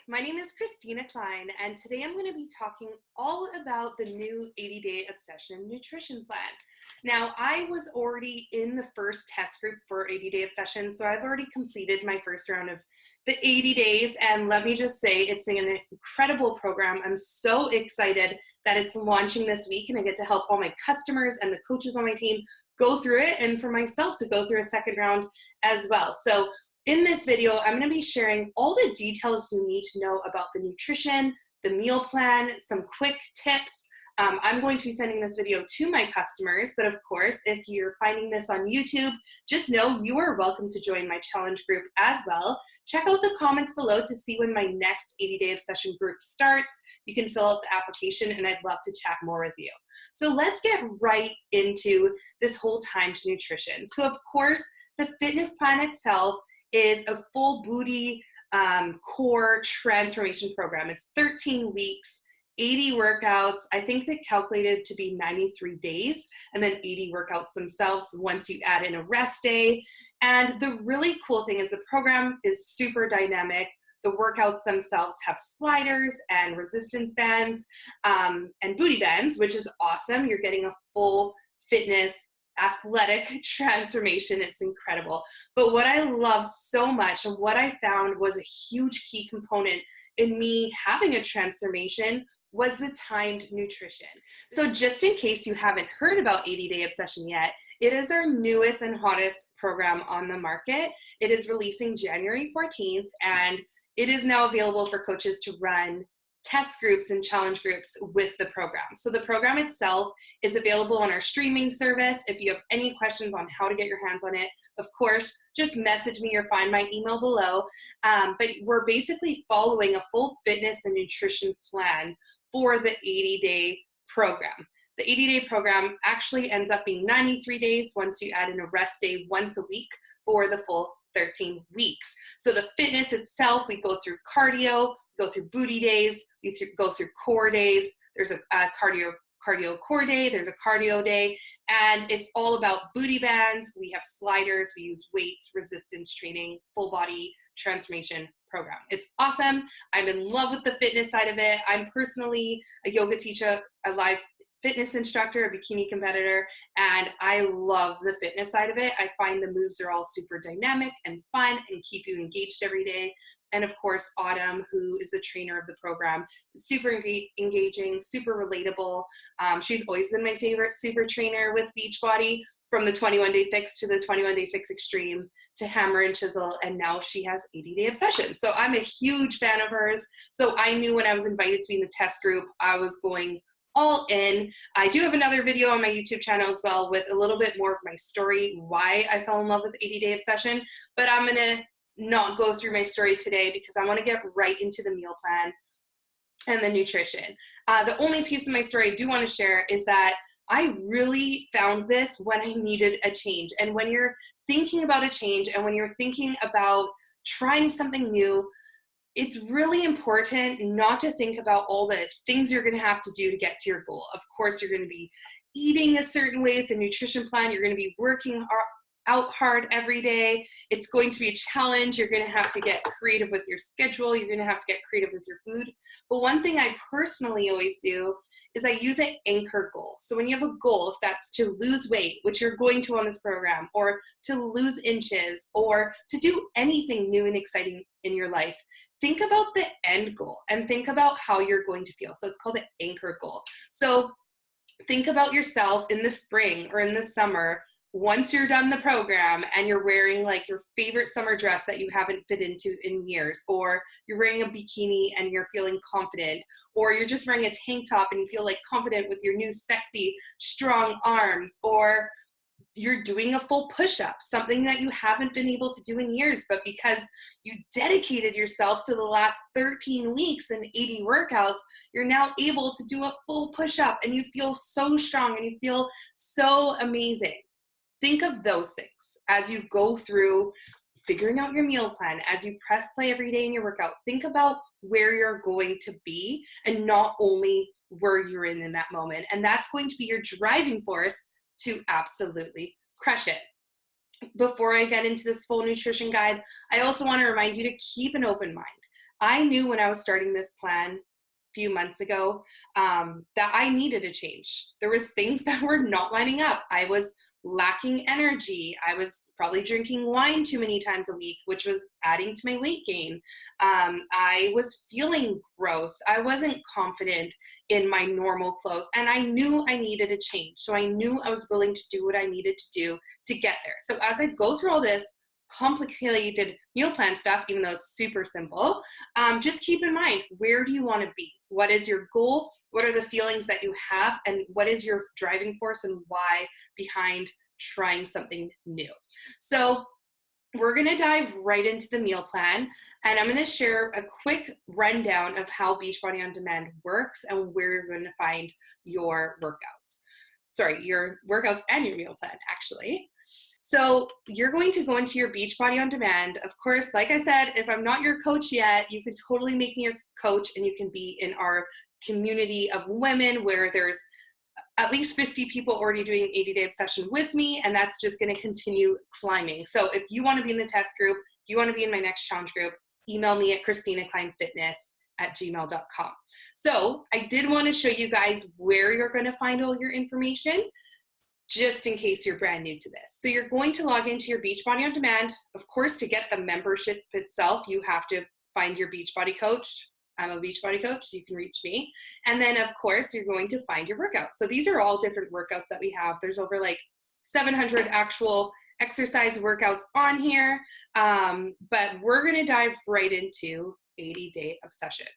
My name is Christina Klein, and today I'm going to be talking all about the new 80-Day Obsession Nutrition Plan. Now, I was already in the first test group for 80-Day Obsession, so I've already completed my first round of the 80 days, and let me just say, it's an incredible program. I'm so excited that it's launching this week, and I get to help all my customers and the coaches on my team go through it, and for myself to go through a second round as well. So in this video, I'm going to be sharing all the details you need to know about the nutrition, the meal plan, some quick tips. I'm going to be sending this video to my customers, but of course, if you're finding this on YouTube, just know you are welcome to join my challenge group as well. Check out the comments below to see when my next 80-Day Obsession group starts. You can fill out the application, and I'd love to chat more with you. So let's get right into this whole time to nutrition. So of course, the fitness plan itself is a full booty core transformation program. It's 13 weeks, 80 workouts. I think they calculated to be 93 days, and then 80 workouts themselves once you add in a rest day. And the really cool thing is the program is super dynamic. The workouts themselves have sliders and resistance bands and booty bands, which is awesome. You're getting a full fitness athletic transformation. It's incredible. But what I love so much and what I found was a huge key component in me having a transformation was the timed nutrition. So just in case you haven't heard about 80-Day Obsession yet, it is our newest and hottest program on the market. It is releasing January 14th, and it is now available for coaches to run test groups and challenge groups with the program. So the program itself is available on our streaming service. If you have any questions on how to get your hands on it, of course, just message me or find my email below. But we're basically following a full fitness and nutrition plan for the 80-day program. The 80-day program actually ends up being 93 days once you add in a rest day once a week for the full 13 weeks. So the fitness itself, we go through cardio, go through booty days, we go through core days. There's a cardio core day, there's a cardio day, and it's all about booty bands. We have sliders, we use weights, resistance training, full body transformation program. It's awesome. I'm in love with the fitness side of it. I'm personally a yoga teacher, a live fitness instructor, a bikini competitor, and I love the fitness side of it. I find the moves are all super dynamic and fun and keep you engaged every day. And of course, Autumn, who is the trainer of the program, is super engaging, super relatable. She's always been my favorite super trainer with Beachbody, from the 21-Day Fix to the 21-Day Fix Extreme to Hammer and Chisel, and now she has 80-Day Obsession. So I'm a huge fan of hers. So I knew when I was invited to be in the test group, I was going all in. I do have another video on my YouTube channel as well with a little bit more of my story, why I fell in love with 80-Day Obsession, but I'm gonna not go through my story today because I wanna get right into the meal plan and the nutrition. The only piece of my story I do wanna share is that I really found this when I needed a change. And when you're thinking about a change and when you're thinking about trying something new, it's really important not to think about all the things you're going to have to do to get to your goal. Of course, you're going to be eating a certain way with the nutrition plan. You're going to be working out hard every day. It's going to be a challenge. You're going to have to get creative with your schedule. You're going to have to get creative with your food. But one thing I personally always do is I use an anchor goal. So when you have a goal, if that's to lose weight, which you're going to on this program, or to lose inches, or to do anything new and exciting in your life, think about the end goal and think about how you're going to feel. So it's called an anchor goal. So think about yourself in the spring or in the summer, once you're done the program and you're wearing like your favorite summer dress that you haven't fit into in years, or you're wearing a bikini and you're feeling confident, or you're just wearing a tank top and you feel like confident with your new sexy, strong arms, or you're doing a full push-up, something that you haven't been able to do in years, but because you dedicated yourself to the last 13 weeks and 80 workouts, you're now able to do a full push-up and you feel so strong and you feel so amazing. Think of those things as you go through figuring out your meal plan, as you press play every day in your workout. Think about where you're going to be and not only where you're in that moment. And that's going to be your driving force to absolutely crush it. Before I get into this full nutrition guide, I also want to remind you to keep an open mind. I knew when I was starting this plan few months ago that I needed a change. There was things that were not lining up. I was lacking energy. I was probably drinking wine too many times a week, which was adding to my weight gain. I was feeling gross. I wasn't confident in my normal clothes, and I knew I needed a change. So I knew I was willing to do what I needed to do to get there. So as I go through all this complicated meal plan stuff, even though it's super simple, just keep in mind, where do you want to be? What is your goal? What are the feelings that you have? And what is your driving force and why behind trying something new? So we're going to dive right into the meal plan, and I'm going to share a quick rundown of how Beachbody On Demand works and where you're going to find your workouts. Sorry, your workouts and your meal plan, actually. So you're going to go into your Beachbody On Demand. Of course, like I said, if I'm not your coach yet, you can totally make me your coach, and you can be in our community of women where there's at least 50 people already doing 80-day obsession with me, and that's just going to continue climbing. So if you want to be in the test group, you want to be in my next challenge group, email me at christinakleinfitness@gmail.com. So I did want to show you guys where you're going to find all your information, just in case you're brand new to this. So you're going to log into your Beachbody On Demand. Of course, to get the membership itself, you have to find your Beachbody coach. I'm a Beachbody coach, you can reach me. And then of course, you're going to find your workouts. So these are all different workouts that we have. There's over like 700 actual exercise workouts on here. But we're gonna dive right into 80-day obsession.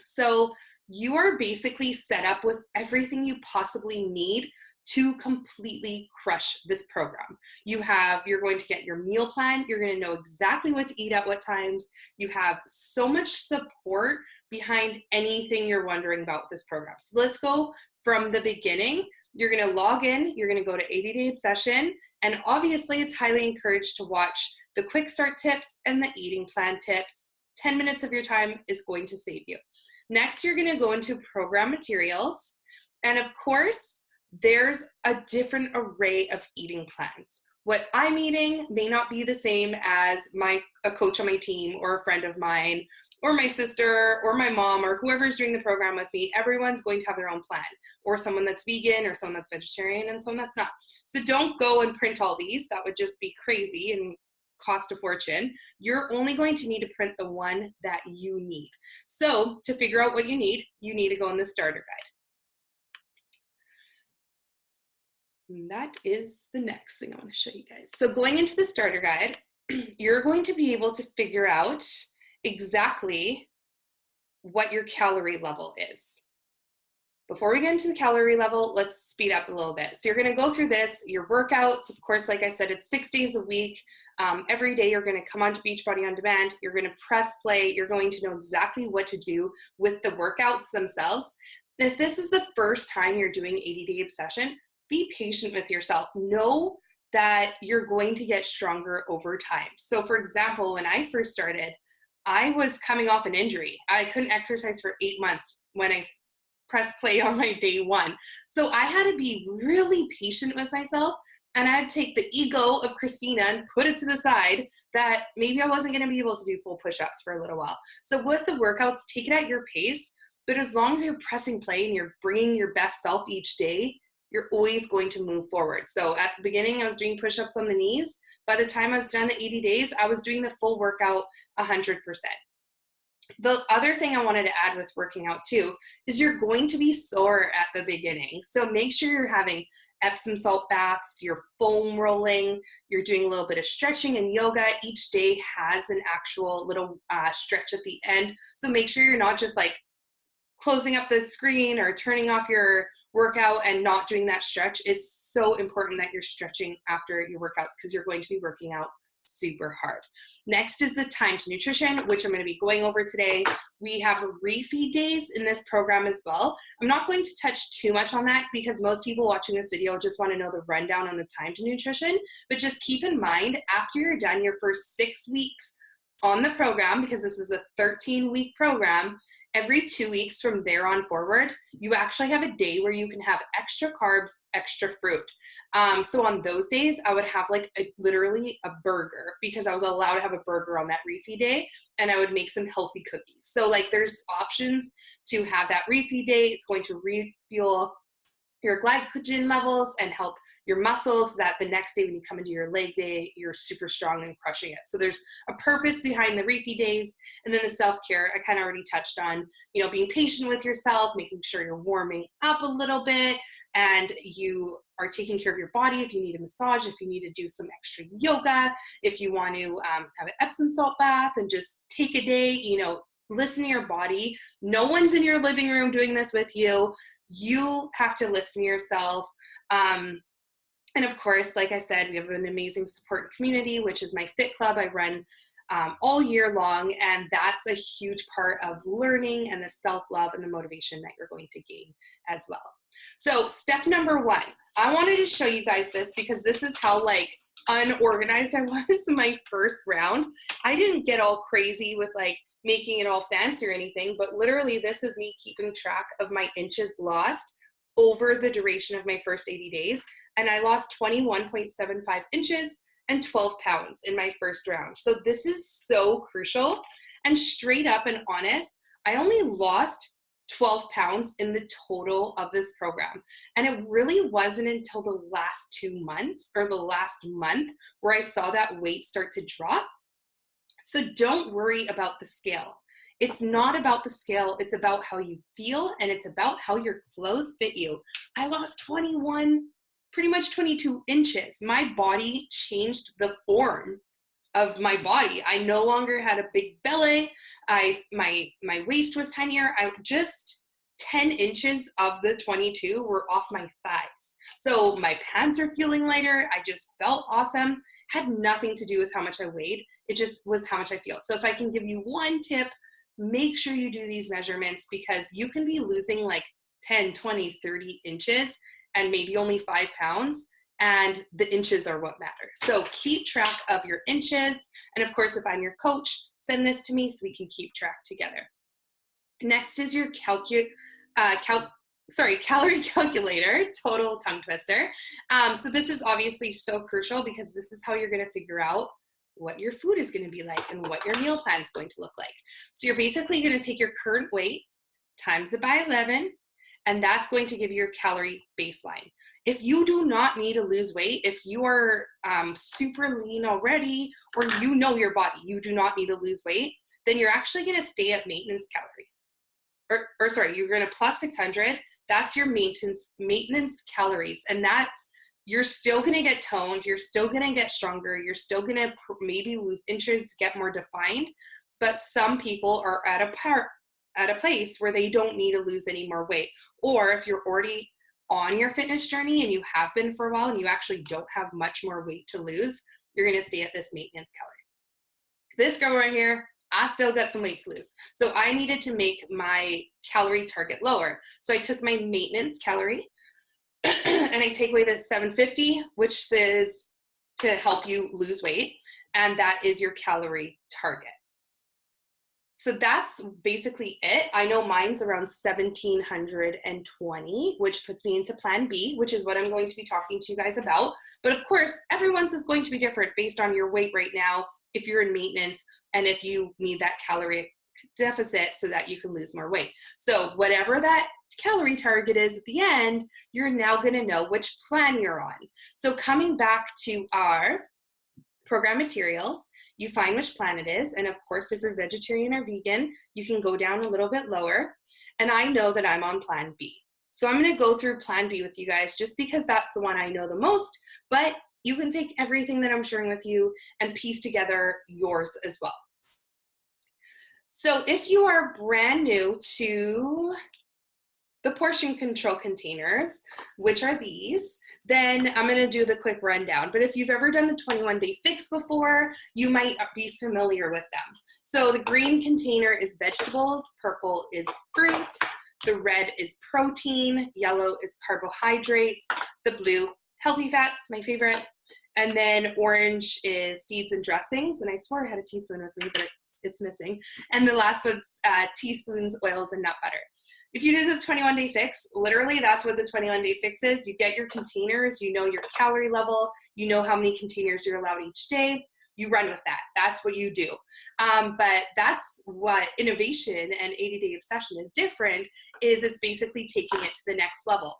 So you are basically set up with everything you possibly need to completely crush this program. You're going to get your meal plan. You're going to know exactly what to eat at what times. You have so much support behind anything you're wondering about this program. So let's go from the beginning. You're going to log in. You're going to go to 80-day obsession. And obviously, it's highly encouraged to watch the quick start tips and the eating plan tips. 10 minutes of your time is going to save you. Next, you're going to go into program materials. And of course, there's a different array of eating plans. What I'm eating may not be the same as a coach on my team or a friend of mine or my sister or my mom or whoever's doing the program with me. Everyone's going to have their own plan, or someone that's vegan or someone that's vegetarian and someone that's not. So don't go and print all these. That would just be crazy and cost a fortune. You're only going to need to print the one that you need. So to figure out what you need to go in the starter guide. And that is the next thing I want to show you guys. So going into the starter guide, you're going to be able to figure out exactly what your calorie level is. Before we get into the calorie level, let's speed up a little bit. So you're going to go through this, your workouts. Of course, like I said, it's 6 days a week. Every day you're going to come onto Beachbody On Demand. You're going to press play. You're going to know exactly what to do with the workouts themselves. If this is the first time you're doing 80-day obsession, be patient with yourself. Know that you're going to get stronger over time. So for example, when I first started, I was coming off an injury. I couldn't exercise for 8 months when I pressed play on my day one. So I had to be really patient with myself, and I had to take the ego of Christina and put it to the side that maybe I wasn't going to be able to do full push-ups for a little while. So with the workouts, take it at your pace, but as long as you're pressing play and you're bringing your best self each day, you're always going to move forward. So at the beginning, I was doing push-ups on the knees. By the time I was done the 80 days, I was doing the full workout 100%. The other thing I wanted to add with working out too is you're going to be sore at the beginning. So make sure you're having Epsom salt baths, you're foam rolling, you're doing a little bit of stretching and yoga. Each day has an actual little stretch at the end. So make sure you're not just like closing up the screen or turning off your workout and not doing that stretch. It's so important that you're stretching after your workouts because you're going to be working out super hard. Next is the time to nutrition, which I'm going to be going over today. We have refeed days in this program as well. I'm not going to touch too much on that because most people watching this video just want to know the rundown on the time to nutrition, but just keep in mind after you're done your first 6 weeks on the program, because this is a 13-week program, every 2 weeks from there on forward, you actually have a day where you can have extra carbs, extra fruit. So on those days, I would have like literally a burger, because I was allowed to have a burger on that refeed day, and I would make some healthy cookies. So like there's options to have that refeed day. It's going to refuel your glycogen levels and help your muscles so that the next day when you come into your leg day, you're super strong and crushing it. So there's a purpose behind the refeed days. And then the self-care, I kind of already touched on, you know, being patient with yourself, making sure you're warming up a little bit and you are taking care of your body. If you need a massage, if you need to do some extra yoga, if you want to have an Epsom salt bath and just take a day, you know, listen to your body. No one's in your living room doing this with you. You have to listen to yourself. And of course, like I said, we have an amazing support community, which is my Fit Club. I run all year long, and that's a huge part of learning and the self-love and the motivation that you're going to gain as well. So step number 1, I wanted to show you guys this because this is how like unorganized I was in my first round. I didn't get all crazy with like making it all fancy or anything, but literally this is me keeping track of my inches lost over the duration of my first 80 days. And I lost 21.75 inches and 12 pounds in my first round. So this is so crucial. And straight up and honest, I only lost 12 pounds in the total of this program. And it really wasn't until the last 2 months or the last month where I saw that weight start to drop. So don't worry about the scale. It's not about the scale. It's about how you feel, and it's about how your clothes fit you. I lost 21, pretty much 22 inches. My body changed the form of my body. I no longer had a big belly. My waist was tinier. I just 10 inches of the 22 were off my thighs. So my pants are feeling lighter. I just felt awesome. Had nothing to do with how much I weighed. It just was how much I feel. So if I can give you one tip, make sure you do these measurements, because you can be losing like 10, 20, 30 inches and maybe only 5 pounds, and the inches are what matter. So keep track of your inches. And of course, if I'm your coach, send this to me so we can keep track together. Next is your calorie calculator, total tongue twister. So this is obviously so crucial because this is how you're going to figure out what your food is going to be like and what your meal plan is going to look like. So you're basically going to take your current weight, times it by 11, and that's going to give you your calorie baseline. If you do not need to lose weight, if you are super lean already, or you know your body, you do not need to lose weight, then you're actually going to stay at maintenance calories. Or sorry, you're going to plus 600. That's your maintenance calories. And that's, you're still going to get toned. You're still going to get stronger. You're still going to maybe lose inches, get more defined. But some people are at a place where they don't need to lose any more weight. Or if you're already on your fitness journey and you have been for a while and you actually don't have much more weight to lose, you're going to stay at this maintenance calorie. This girl right here, I still got some weight to lose. So I needed to make my calorie target lower. So I took my maintenance calorie and I take away the 750, which is to help you lose weight. And that is your calorie target. So that's basically it. I know mine's around 1,720, which puts me into plan B, which is what I'm going to be talking to you guys about. But of course, everyone's is going to be different based on your weight right now, if you're in maintenance, and if you need that calorie deficit so that you can lose more weight. So whatever that calorie target is at the end, you're now going to know which plan you're on. So coming back to our program materials, you find which plan it is. And of course, if you're vegetarian or vegan, you can go down a little bit lower. And I know that I'm on plan B. So I'm going to go through plan B with you guys just because that's the one I know the most, but you can take everything that I'm sharing with you and piece together yours as well. So if you are brand new to the portion control containers, which are these, then I'm going to do the quick rundown. But if you've ever done the 21-day fix before, you might be familiar with them. So the green container is vegetables, purple is fruits, the red is protein, yellow is carbohydrates, the blue, healthy fats, my favorite, And then orange is seeds and dressings. And I swore I had a teaspoon with me, but it's missing. And the last one's teaspoons, oils, and nut butter. If you do the 21-day fix, literally that's what the 21-day fix is. You get your containers, you know your calorie level, you know how many containers you're allowed each day. You run with that. That's what you do. But that's what innovation and 80-day obsession is different, is it's basically taking it to the next level.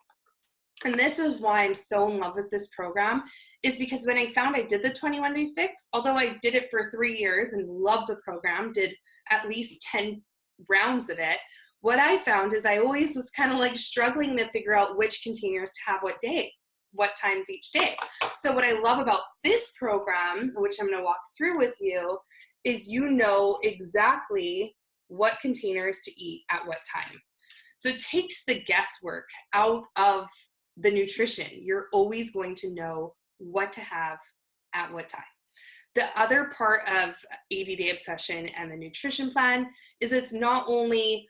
And this is why I'm so in love with this program, is because when I found I did the 21-day fix, although I did it for 3 years and loved the program, did at least 10 rounds of it, what I found is I always was kind of like struggling to figure out which containers to have what day, what times each day. So what I love about this program, which I'm going to walk through with you, is you know exactly what containers to eat at what time. So it takes the guesswork out of the nutrition. You're always going to know what to have at what time. The other part of 80-day obsession and the nutrition plan is it's not only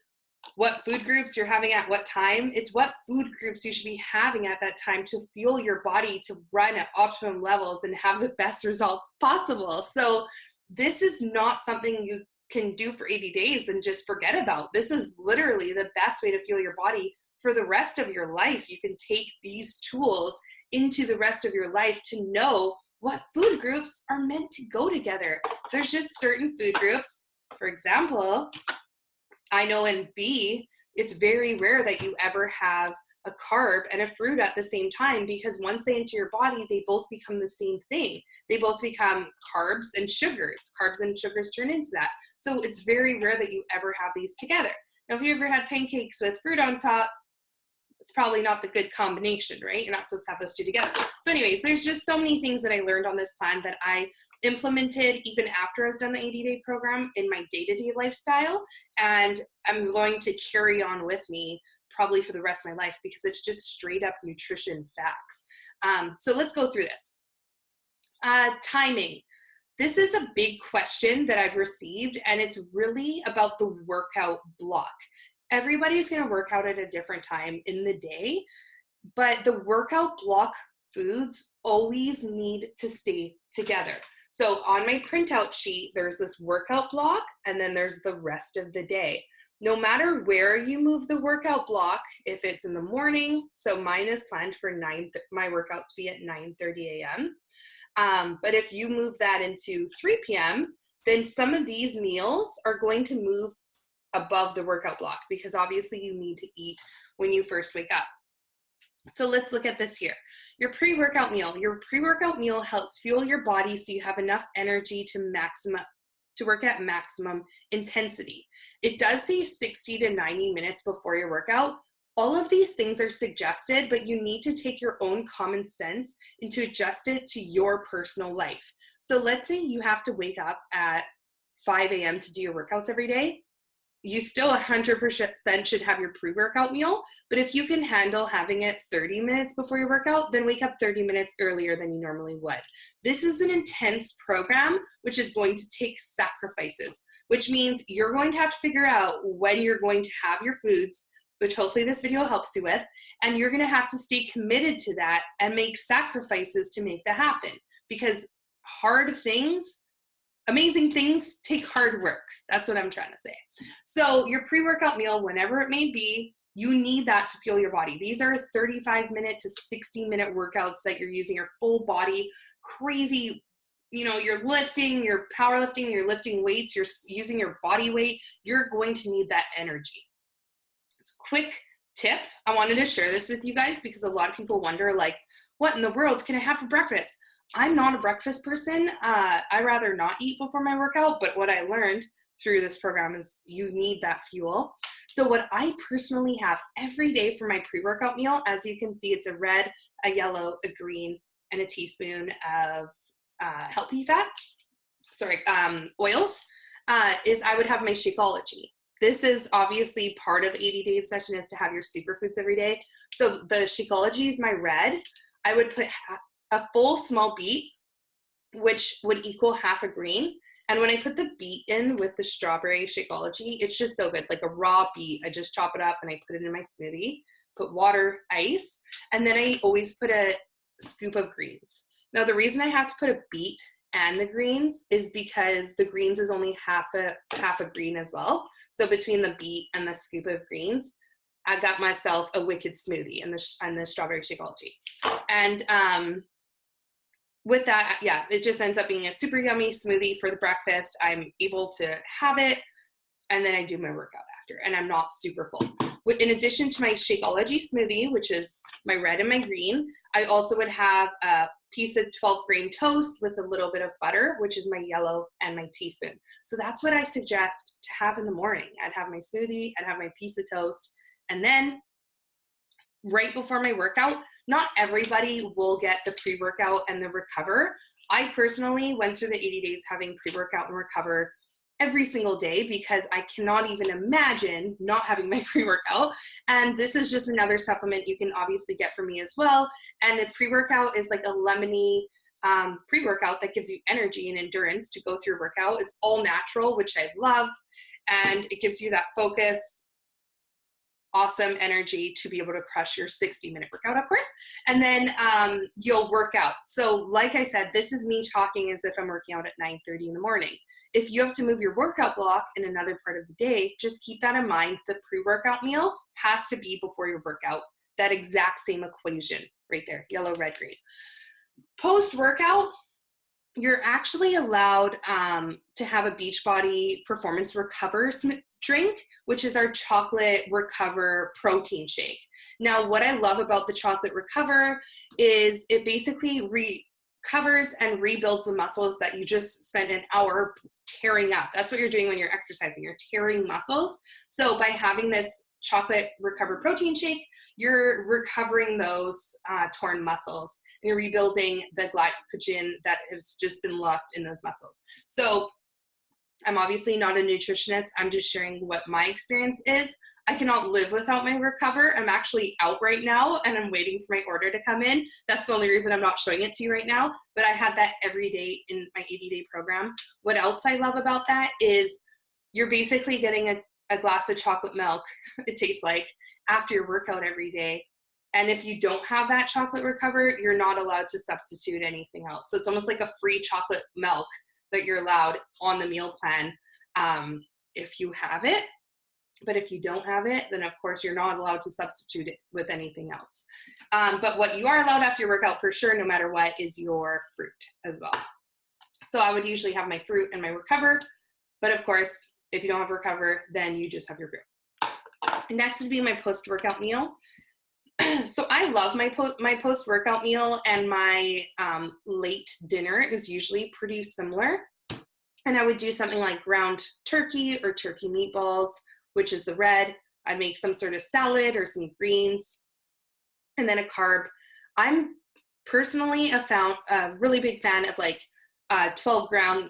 what food groups you're having at what time, it's what food groups you should be having at that time to fuel your body to run at optimum levels and have the best results possible. So this is not something you can do for 80 days and just forget about. This is literally the best way to fuel your body for the rest of your life. You can take these tools into the rest of your life to know what food groups are meant to go together. There's just certain food groups. For example, I know in B, it's very rare that you ever have a carb and a fruit at the same time, because once they enter your body, they both become the same thing. They both become carbs and sugars. Carbs and sugars turn into that. So it's very rare that you ever have these together. Now, if you ever had pancakes with fruit on top, it's probably not the good combination, right? You're not supposed to have those two together. So anyways, there's just so many things that I learned on this plan that I implemented even after I was done the 80-day program in my day-to-day lifestyle. And I'm going to carry on with me probably for the rest of my life, because it's just straight up nutrition facts. So let's go through this. Timing. This is a big question that I've received, and it's really about the workout block. Everybody's going to work out at a different time in the day, but the workout block foods always need to stay together. So on my printout sheet, there's this workout block, and then there's the rest of the day. No matter where you move the workout block, if it's in the morning, so mine is planned for my workout to be at 9:30 a.m. But if you move that into 3 p.m., then some of these meals are going to move above the workout block, because obviously you need to eat when you first wake up. So let's look at this here. Your pre-workout meal. Your pre-workout meal helps fuel your body so you have enough energy to work at maximum intensity. It does say 60 to 90 minutes before your workout. All of these things are suggested, but you need to take your own common sense and to adjust it to your personal life. So let's say you have to wake up at 5 a.m. to do your workouts every day. You still 100% should have your pre-workout meal, but if you can handle having it 30 minutes before your workout, then wake up 30 minutes earlier than you normally would. This is an intense program, which is going to take sacrifices, which means you're going to have to figure out when you're going to have your foods, which hopefully this video helps you with, and you're going to have to stay committed to that and make sacrifices to make that happen, because hard things, amazing things take hard work. That's what I'm trying to say. So your pre-workout meal, whenever it may be, you need that to fuel your body. These are 35-minute to 60-minute workouts that you're using your full body, crazy, you're lifting, you're powerlifting, you're lifting weights, you're using your body weight. You're going to need that energy. It's a quick tip. I wanted to share this with you guys because a lot of people wonder, like, what in the world can I have for breakfast? I'm not a breakfast person. I rather not eat before my workout, but what I learned through this program is you need that fuel. So what I personally have every day for my pre-workout meal, as you can see, it's a red, a yellow, a green, and a teaspoon of healthy fat, oils, is I would have my Shakeology. This is obviously part of 80-day obsession, is to have your superfoods every day. So the Shakeology is my red. I would put a full small beet, which would equal half a green. And when I put the beet in with the strawberry Shakeology, it's just so good. Like a raw beet, I just chop it up and I put it in my smoothie, put water, ice, and then I always put a scoop of greens. Now, the reason I have to put a beet and the greens is because the greens is only half a green as well. So between the beet and the scoop of greens, I got myself a wicked smoothie and the strawberry Shakeology. And with that, yeah, it just ends up being a super yummy smoothie for the breakfast. I'm able to have it, and then I do my workout after, and I'm not super full. In addition to my Shakeology smoothie, which is my red and my green, I also would have a piece of 12-grain toast with a little bit of butter, which is my yellow, and my teaspoon. So that's what I suggest to have in the morning. I'd have my smoothie, I'd have my piece of toast, and then right before my workout, not everybody will get the pre-workout and the recover. I personally went through the 80 days having pre-workout and recover every single day because I cannot even imagine not having my pre-workout. And this is just another supplement you can obviously get from me as well. And a pre-workout is like a lemony pre-workout that gives you energy and endurance to go through your workout. It's all natural, which I love. And it gives you that focus, awesome energy to be able to crush your 60-minute workout, of course. And then you'll work out. So like I said, this is me talking as if I'm working out at 9:30 in the morning. If you have to move your workout block in another part of the day, just keep that in mind. The pre-workout meal has to be before your workout. That exact same equation right there, yellow, red, green. Post-workout, you're actually allowed to have a Beachbody Performance Recover drink, which is our chocolate recover protein shake. Now, what I love about the chocolate recover is it basically recovers and rebuilds the muscles that you just spent an hour tearing up. That's what you're doing when you're exercising. You're tearing muscles. So by having this chocolate recover protein shake, you're recovering those torn muscles. And you're rebuilding the glycogen that has just been lost in those muscles. So I'm obviously not a nutritionist. I'm just sharing what my experience is. I cannot live without my recover. I'm actually out right now and I'm waiting for my order to come in. That's the only reason I'm not showing it to you right now, but I had that every day in my 80-day program. What else I love about that is you're basically getting a glass of chocolate milk, it tastes like, after your workout every day. And if you don't have that chocolate recover, you're not allowed to substitute anything else. So it's almost like a free chocolate milk that you're allowed on the meal plan if you have it. But if you don't have it, then of course you're not allowed to substitute it with anything else. But what you are allowed after your workout for sure, no matter what, is your fruit as well. So I would usually have my fruit and my recover. But of course, if you don't have recover, then you just have your fruit. Next would be my post-workout meal. So I love my post-workout meal, and my late dinner is usually pretty similar. And I would do something like ground turkey or turkey meatballs, which is the red. I'd make some sort of salad or some greens, and then a carb. I'm personally a really big fan of like 12-grain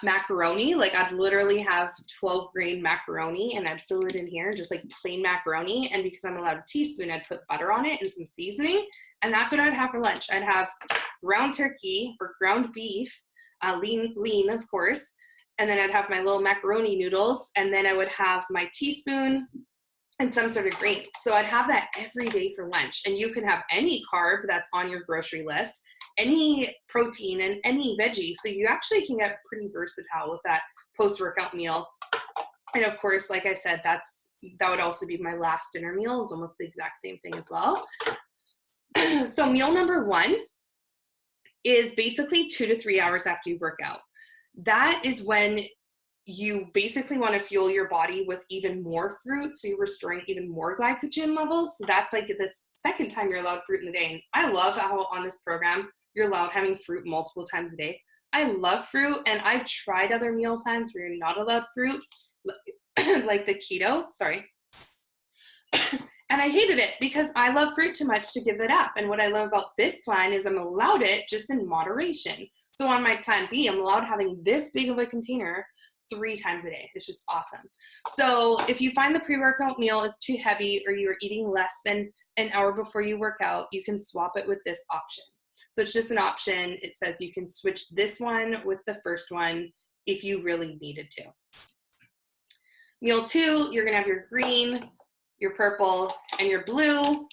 macaroni. Like I'd literally have 12-grain macaroni and I'd fill it in here, just like plain macaroni. And because I'm allowed a teaspoon, I'd put butter on it and some seasoning. And that's what I'd have for lunch. I'd have ground turkey or ground beef, lean, of course. And then I'd have my little macaroni noodles. And then I would have my teaspoon and some sort of greens. So I'd have that every day for lunch. And you can have any carb that's on your grocery list, any protein, and any veggie. So you actually can get pretty versatile with that post-workout meal. And of course, like I said, that would also be my last dinner meal, is almost the exact same thing as well. So meal number 1 is basically 2 to 3 hours after you work out. That is when you basically want to fuel your body with even more fruit, so you're restoring even more glycogen levels. So that's like the second time you're allowed fruit in the day. And I love how on this program, you're allowed having fruit multiple times a day. I love fruit, and I've tried other meal plans where you're not allowed fruit, like the keto, and I hated it because I love fruit too much to give it up. And what I love about this plan is I'm allowed it just in moderation. So on my plan B, I'm allowed having this big of a container 3 times a day. It's just awesome. So if you find the pre-workout meal is too heavy or you're eating less than an hour before you work out, you can swap it with this option. So it's just an option. It says you can switch this one with the first one if you really needed to. Meal 2, you're gonna have your green, your purple, and your blue.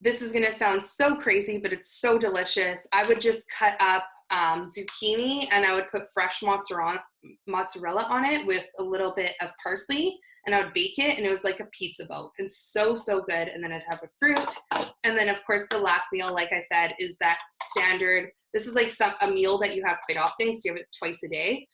this is gonna sound so crazy, but it's so delicious. I would just cut up zucchini and I would put fresh mozzarella on it with a little bit of parsley, and I would bake it, and it was like a pizza boat. It's so, so good. And then I'd have a fruit. And then of course the last meal, like I said, is that standard, this is like a meal that you have quite often, so you have it twice a day.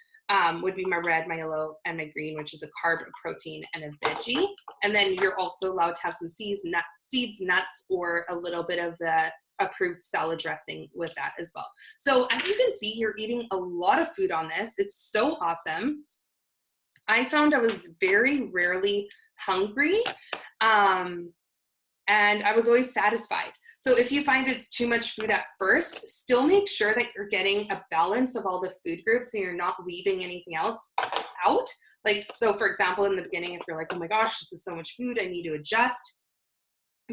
Would be my red, my yellow, and my green, which is a carb, a protein, and a veggie. And then you're also allowed to have some seeds, nuts, or a little bit of the approved salad dressing with that as well. So as you can see, you're eating a lot of food on this. It's so awesome. I found I was very rarely hungry, and I was always satisfied. So if you find it's too much food at first, still make sure that you're getting a balance of all the food groups and you're not leaving anything else out. Like, so for example, in the beginning, if you're like, oh my gosh, this is so much food, I need to adjust.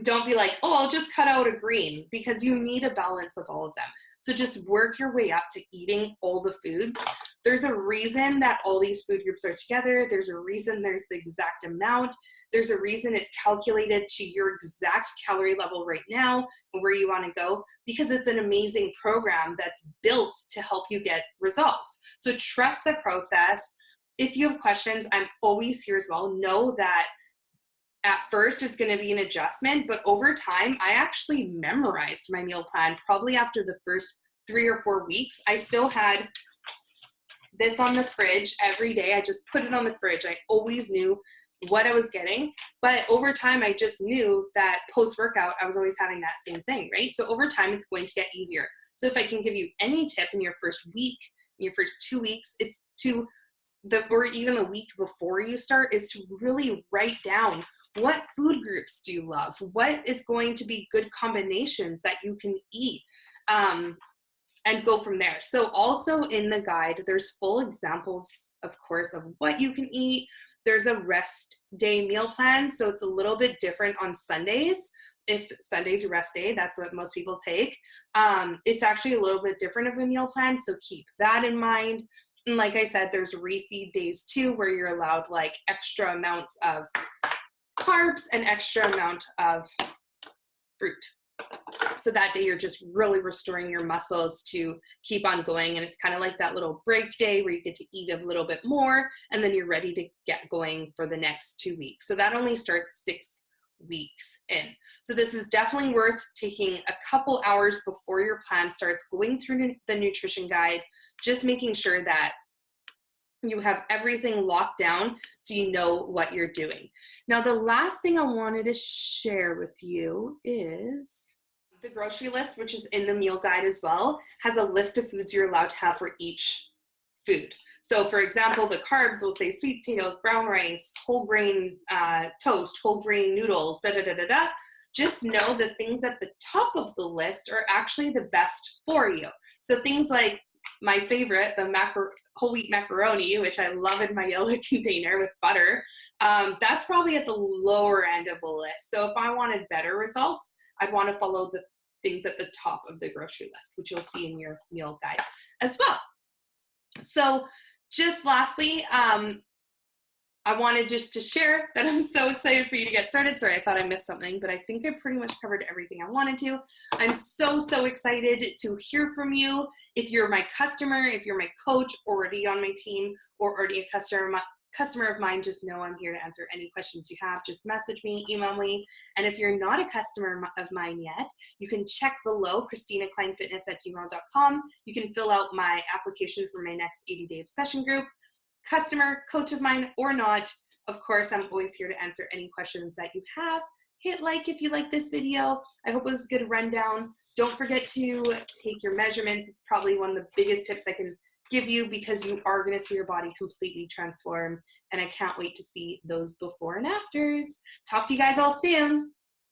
Don't be like, oh, I'll just cut out a green, because you need a balance of all of them. So just work your way up to eating all the foods. There's a reason that all these food groups are together. There's a reason there's the exact amount. There's a reason it's calculated to your exact calorie level right now and where you want to go, because it's an amazing program that's built to help you get results. So trust the process. If you have questions, I'm always here as well. Know that at first it's going to be an adjustment, but over time, I actually memorized my meal plan. Probably after the first 3 or 4 weeks, I still had this on the fridge every day. I just put it on the fridge. I always knew what I was getting, but over time, I just knew that post-workout, I was always having that same thing, right? So over time, it's going to get easier. So if I can give you any tip in your first week, in your first 2 weeks, it's or even the week before you start, is to really write down, what food groups do you love? What is going to be good combinations that you can eat? And go from there. So also in the guide, there's full examples, of course, of what you can eat. There's a rest day meal plan. So it's a little bit different on Sundays. If Sunday's your rest day, that's what most people take. It's actually a little bit different of a meal plan. So keep that in mind. And like I said, there's refeed days too, where you're allowed like extra amounts of carbs and extra amount of fruit. So that day you're just really restoring your muscles to keep on going. And it's kind of like that little break day where you get to eat a little bit more, and then you're ready to get going for the next 2 weeks. So that only starts 6 weeks in. So this is definitely worth taking a couple hours before your plan starts, going through the nutrition guide, just making sure that you have everything locked down so you know what you're doing. Now, the last thing I wanted to share with you is the grocery list, which is in the meal guide as well, has a list of foods you're allowed to have for each food. So for example, the carbs will say sweet potatoes, brown rice, whole grain toast, whole grain noodles, da-da-da-da-da. Just know the things at the top of the list are actually the best for you. So things like my favorite, the whole wheat macaroni, which I love in my yellow container with butter, that's probably at the lower end of the list. So if I wanted better results, I'd want to follow the things at the top of the grocery list, which you'll see in your meal guide as well. So just lastly, I wanted just to share that I'm so excited for you to get started. Sorry, I thought I missed something, but I think I pretty much covered everything I wanted to. I'm so, so excited to hear from you. If you're my customer, if you're my coach, already on my team, or already a customer of mine, just know I'm here to answer any questions you have. Just message me, email me. And if you're not a customer of mine yet, you can check below, ChristinaKleinFitness@gmail.com. You can fill out my application for my next 80-day obsession group. Customer, coach of mine, or not, of course, I'm always here to answer any questions that you have. Hit like if you like this video. I hope it was a good rundown. Don't forget to take your measurements. It's probably one of the biggest tips I can give you, because you are going to see your body completely transform, and I can't wait to see those before and afters. Talk to you guys all soon.